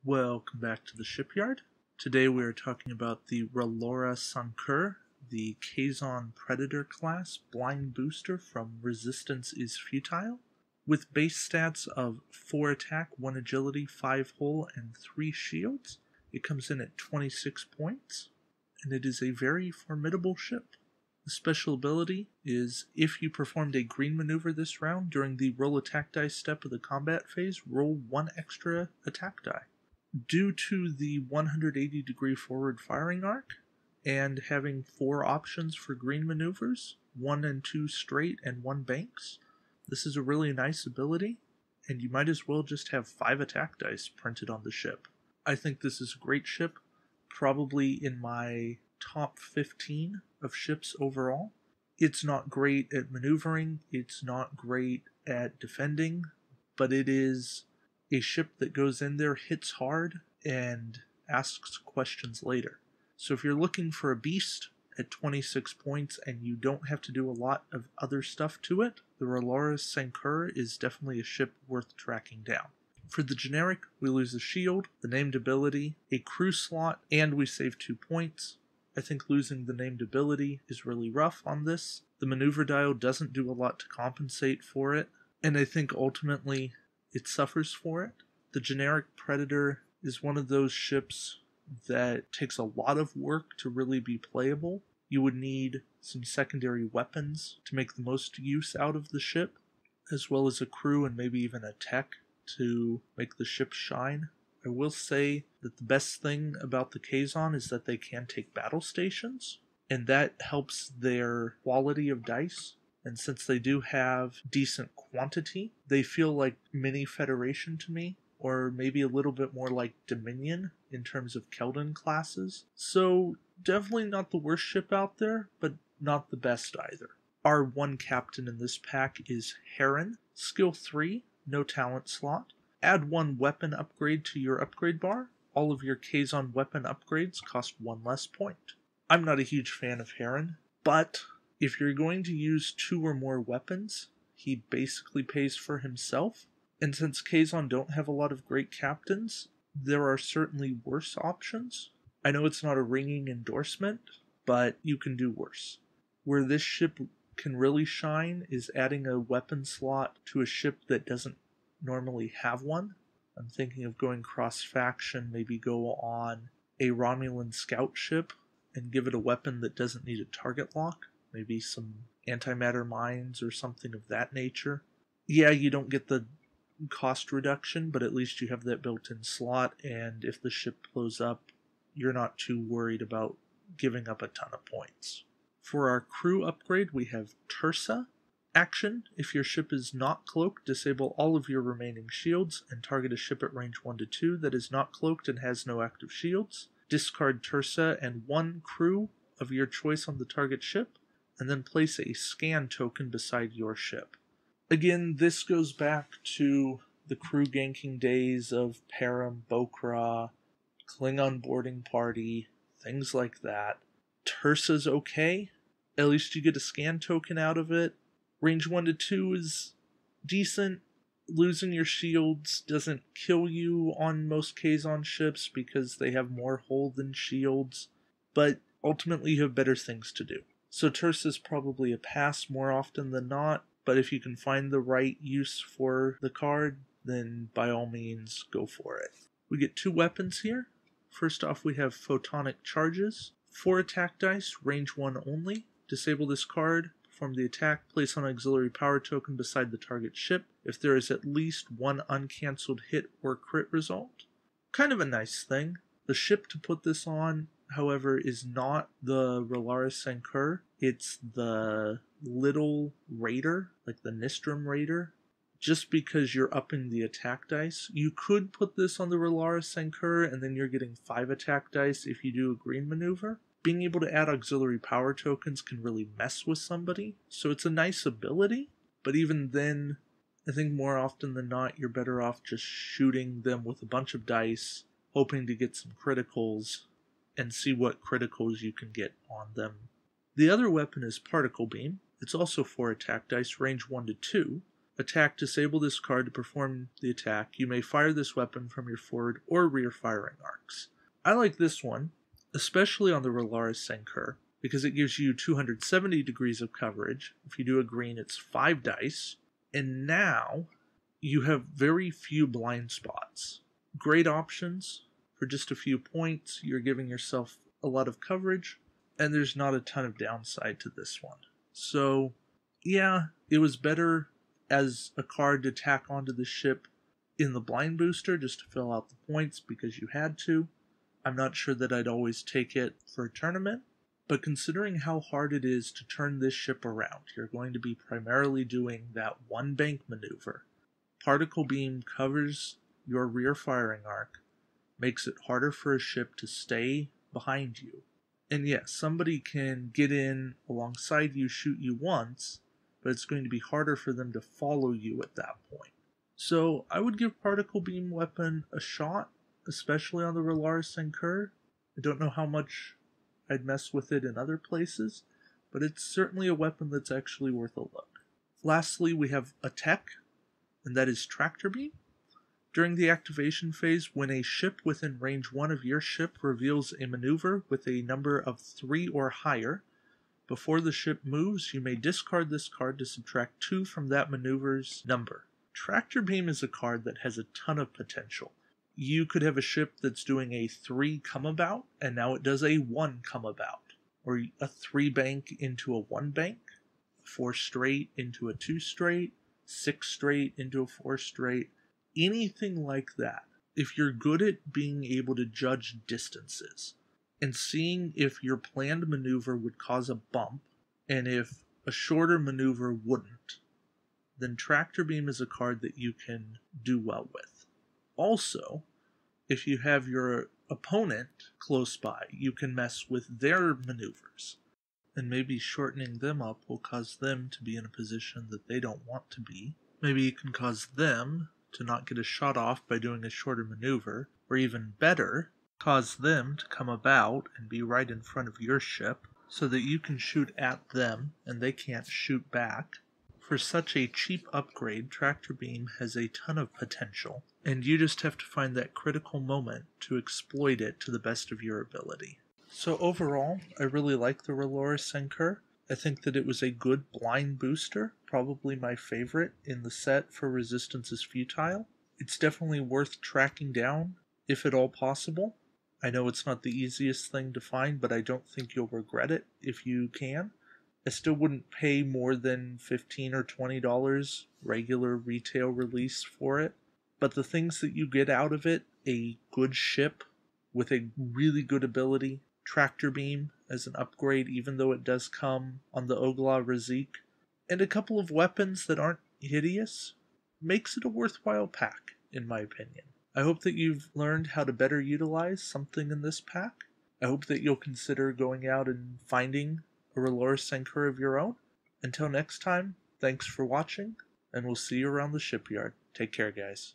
Welcome back to the Shipyard. Today we are talking about the Relora Sankur, the Kazon Predator class blind booster from Resistance is Futile. With base stats of 4 attack, 1 agility, 5 hull, and 3 shields, it comes in at 26 points, and it is a very formidable ship. The special ability is if you performed a green maneuver this round during the roll attack dice step of the combat phase, roll 1 extra attack die. Due to the 180 degree forward firing arc and having 4 options for green maneuvers, 1 and 2 straight and 1 banks, this is a really nice ability, and you might as well just have 5 attack dice printed on the ship. I think this is a great ship, probably in my top 15 of ships overall. It's not great at maneuvering, it's not great at defending, but it is a ship that goes in there, hits hard, and asks questions later. So if you're looking for a beast at 26 points and you don't have to do a lot of other stuff to it, the Relora Sankur is definitely a ship worth tracking down. For the generic, we lose a shield, the named ability, a crew slot, and we save 2 points. I think losing the named ability is really rough on this. The maneuver dial doesn't do a lot to compensate for it, and I think ultimately it suffers for it. The generic Predator is one of those ships that takes a lot of work to really be playable. You would need some secondary weapons to make the most use out of the ship, as well as a crew and maybe even a tech to make the ship shine. I will say that the best thing about the Kazon is that they can take battle stations, and that helps their quality of dice. And since they do have decent quantity, they feel like mini Federation to me, or maybe a little bit more like Dominion in terms of Keldon classes. So definitely not the worst ship out there, but not the best either. Our one captain in this pack is Heron, skill 3, no talent slot. Add 1 weapon upgrade to your upgrade bar. All of your Kazon weapon upgrades cost 1 less point. I'm not a huge fan of Heron, but if you're going to use 2 or more weapons, he basically pays for himself. And since Kazon don't have a lot of great captains, there are certainly worse options. I know it's not a ringing endorsement, but you can do worse. Where this ship can really shine is adding a weapon slot to a ship that doesn't normally have one. I'm thinking of going cross-faction, maybe go on a Romulan scout ship and give it a weapon that doesn't need a target lock. Maybe some antimatter mines or something of that nature. Yeah, you don't get the cost reduction, but at least you have that built-in slot, and if the ship blows up, you're not too worried about giving up a ton of points. For our crew upgrade, we have Tursa. Action: if your ship is not cloaked, disable all of your remaining shields and target a ship at range 1 to 2 that is not cloaked and has no active shields. Discard Tursa and 1 crew of your choice on the target ship, and then place a scan token beside your ship. Again, this goes back to the crew ganking days of Param, Bokra, Klingon boarding party, things like that. Tursa's okay. At least you get a scan token out of it. Range 1 to 2 is decent. Losing your shields doesn't kill you on most Kazon ships because they have more hull than shields, but ultimately you have better things to do. So Tursa is probably a pass more often than not, but if you can find the right use for the card, then by all means go for it. We get 2 weapons here. First off, we have Photonic Charges. 4 attack dice, range 1 only. Disable this card, perform the attack, place on an auxiliary power token beside the target ship if there is at least 1 uncancelled hit or crit result. Kind of a nice thing. The ship to put this on, however, is not the Relora Sankur. It's the Little Raider, like the Nistrum Raider. Just because you're upping the attack dice. You could put this on the Relora Sankur and then you're getting 5 attack dice if you do a green maneuver. Being able to add auxiliary power tokens can really mess with somebody, so it's a nice ability, but even then, I think more often than not, you're better off just shooting them with a bunch of dice, hoping to get some criticals, and see what criticals you can get on them. The other weapon is Particle Beam. It's also 4 attack dice, range 1 to 2. Attack, disable this card to perform the attack. You may fire this weapon from your forward or rear firing arcs. I like this one, especially on the Relora Sankur, because it gives you 270 degrees of coverage. If you do a green, it's 5 dice. And now you have very few blind spots. Great options for just a few points. You're giving yourself a lot of coverage, and there's not a ton of downside to this one. So, yeah, it was better as a card to tack onto the ship in the blind booster just to fill out the points because you had to. I'm not sure that I'd always take it for a tournament, but considering how hard it is to turn this ship around, you're going to be primarily doing that one bank maneuver. Particle beam covers your rear firing arc, makes it harder for a ship to stay behind you. And yes, somebody can get in alongside you, shoot you once, but it's going to be harder for them to follow you at that point. So I would give Particle Beam Weapon a shot, especially on the Relora Sankur. I don't know how much I'd mess with it in other places, but it's certainly a weapon that's actually worth a look. Lastly, we have a tech, and that is Tractor Beam. During the activation phase, when a ship within range 1 of your ship reveals a maneuver with a number of 3 or higher, before the ship moves, you may discard this card to subtract 2 from that maneuver's number. Tractor Beam is a card that has a ton of potential. You could have a ship that's doing a 3 come about, and now it does a 1 come about. Or a 3 bank into a 1 bank, 4 straight into a 2 straight, 6 straight into a 4 straight, anything like that. If you're good at being able to judge distances, and seeing if your planned maneuver would cause a bump, and if a shorter maneuver wouldn't, then Tractor Beam is a card that you can do well with. Also, if you have your opponent close by, you can mess with their maneuvers, and maybe shortening them up will cause them to be in a position that they don't want to be. Maybe you can cause them to not get a shot off by doing a shorter maneuver, or even better, cause them to come about and be right in front of your ship so that you can shoot at them and they can't shoot back. For such a cheap upgrade, Tractor Beam has a ton of potential, and you just have to find that critical moment to exploit it to the best of your ability. So overall, I really like the Relora Sankur. I think that it was a good blind booster, probably my favorite in the set for Resistance is Futile. It's definitely worth tracking down, if at all possible. I know it's not the easiest thing to find, but I don't think you'll regret it if you can. I still wouldn't pay more than $15 or $20 regular retail release for it, but the things that you get out of it, a good ship with a really good ability, Tractor Beam as an upgrade even though it does come on the Ogla Razik, and a couple of weapons that aren't hideous, makes it a worthwhile pack, in my opinion. I hope that you've learned how to better utilize something in this pack. I hope that you'll consider going out and finding a Relora Sankur of your own. Until next time, thanks for watching, and we'll see you around the shipyard. Take care, guys.